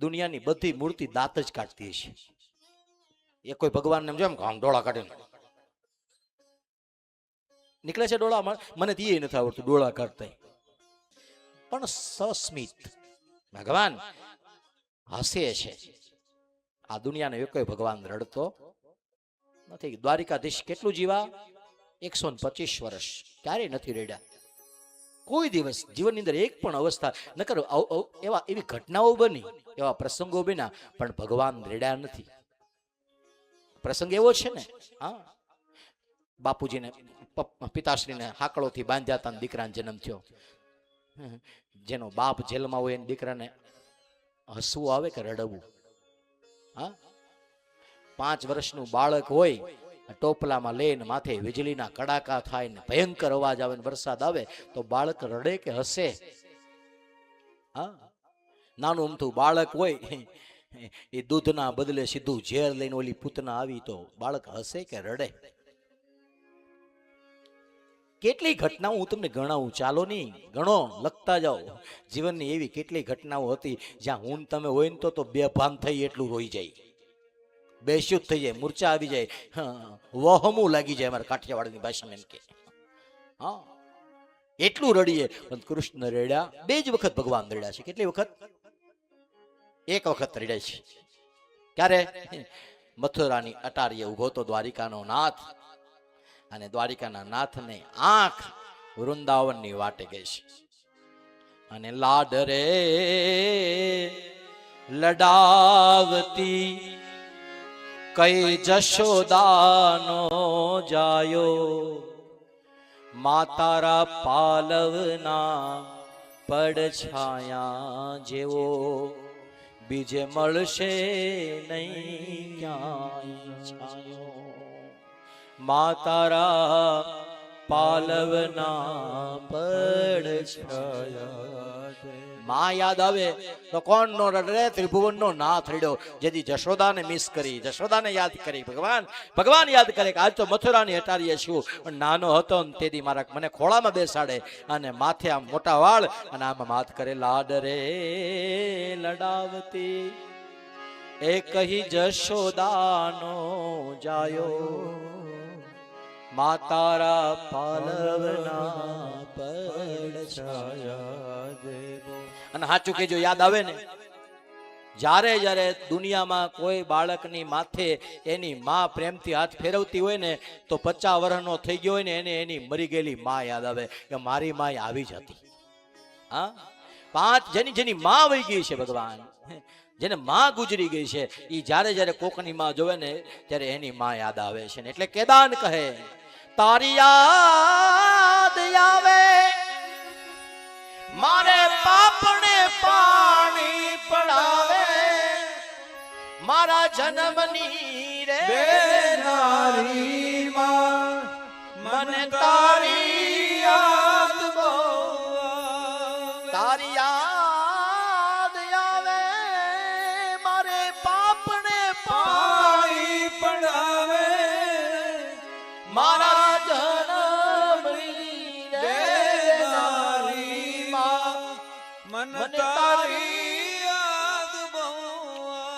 દુનિયાની બધી મૂર્તિ દાંત જ કાઢતી છે. એ કોઈ ભગવાનને જેમ ડોળા કાઢે નીકળે છે ડોળા, મને તે નથી આવડતું ડોળા કાઢતા, પણ સસ્મિત ભગવાન હસે છે. આ દુનિયાનો એક ભગવાન રડતો નથી. દ્વારિકાધીશ કેટલું જીવા? 125 વર્ષ. ક્યારેય નથી રડ્યા કોઈ દિવસ જીવનની અંદર એક પણ અવસ્થા નકર એવી ઘટનાઓ બની, એવા પ્રસંગો બન્યા, પણ ભગવાન રડ્યા નથી. પ્રસંગ એવો છે ને, હા, બાપુજીને પિતાશ્રીને હાકડોથી બાંધ્યા હતા, દીકરાને જન્મ થયો. જેનો બાપ જેલમાં હોય એને દીકરાને હસવું આવે કે રડવું? હા, 5 વર્ષનું બાળક હોય, ટોપલામાં લઈને માથે વીજળીના કડાકા થાય ને ભયંકર અવાજ આવે ને વરસાદ આવે તો બાળક રડે કે હસે? હા, નાનું અમથું બાળક હોય એ દૂધના બદલે સીધું ઝેર લઈને ઓલી પૂતના આવી તો બાળક હસે કે રડે? કેટલી ઘટનાઓ હું તમને ગણાવું, ચાલો નહીં ગણો, લખતા જાઓ. જીવનની એવી કેટલી ઘટનાઓ હતી જ્યાં હું તમે હોય ને તો બેભાન થઈ એટલું રોઈ જાય, બેસ્યુદ્ધ થઈ જાય, મૂર્છા આવી જાય, વહમું લાગી જાય, અમારા કાઠિયાવાડની ભાષામાં એમ કે. હા, એટલું રડીએ. પણ કૃષ્ણ રડ્યા 2 જ વખત ભગવાન રડ્યા છે. કેટલી વખત? 1 વખત રડ્યા છે. ક્યારે? મથુરાની અટારીએ ઉભો તો દ્વારિકાનો નાથ, અને દ્વારિકાના નાથને આંખ વૃંદાવનની વાટે ગઈ છે. અને લાડ રે લડાવતી કઈ જશોદાનો જાયો, માતારા પાલવના પડછાયા જેવો બીજે મળશે નહીં ક્યાંય છાયો. માતારા પાલવના પડછાયા. માં યાદ આવે તો કોણ નો રડે? ત્રિભુવન નો નાથ રડ્યો, જેથી જશોદાને મિસ કરી, જશોદાને યાદ કરી. ભગવાન યાદ કરે કે આજ તો મથુરાની અટારીએ છું, પણ નાનો હતો ને તેથી મારા મને ખોળામાં બેસાડે અને માથે આમ મોટા વાળ અને આમ માથ કરે. લાડ રે લડાવતી એ કહી જશોદાનો જાયો, માતારા પાલવના પડછાયા દેવો. અને સાચું કેજો, યાદ આવે ને, જ્યારે જ્યારે દુનિયામાં કોઈ બાળકની માથે એની માં પ્રેમથી હાથ ફેરવતી હોય ને તો 50 વર્ષનો થઈ ગયો હોય ને એને એની મરી ગયેલી માં યાદ આવે કે મારી માં આવી જ હતી. હા, 5 જેની માં વહી ગઈ છે ભગવાન, જેને માં ગુજરી ગઈ છે, એ જ્યારે જ્યારે કોકની માં જોવે ને ત્યારે એની માં યાદ આવે છે. એટલે કેદાન કહે, તારી યાદ આવે મારે પાપને પાણી પડાવે, મારા જન્મની રે નારી માં મને તારી યાદ બહુ, તારી યાદ આવે મારે પાપને પાણી પડાવે, મારા જન્મની રે નારી માં મને તારી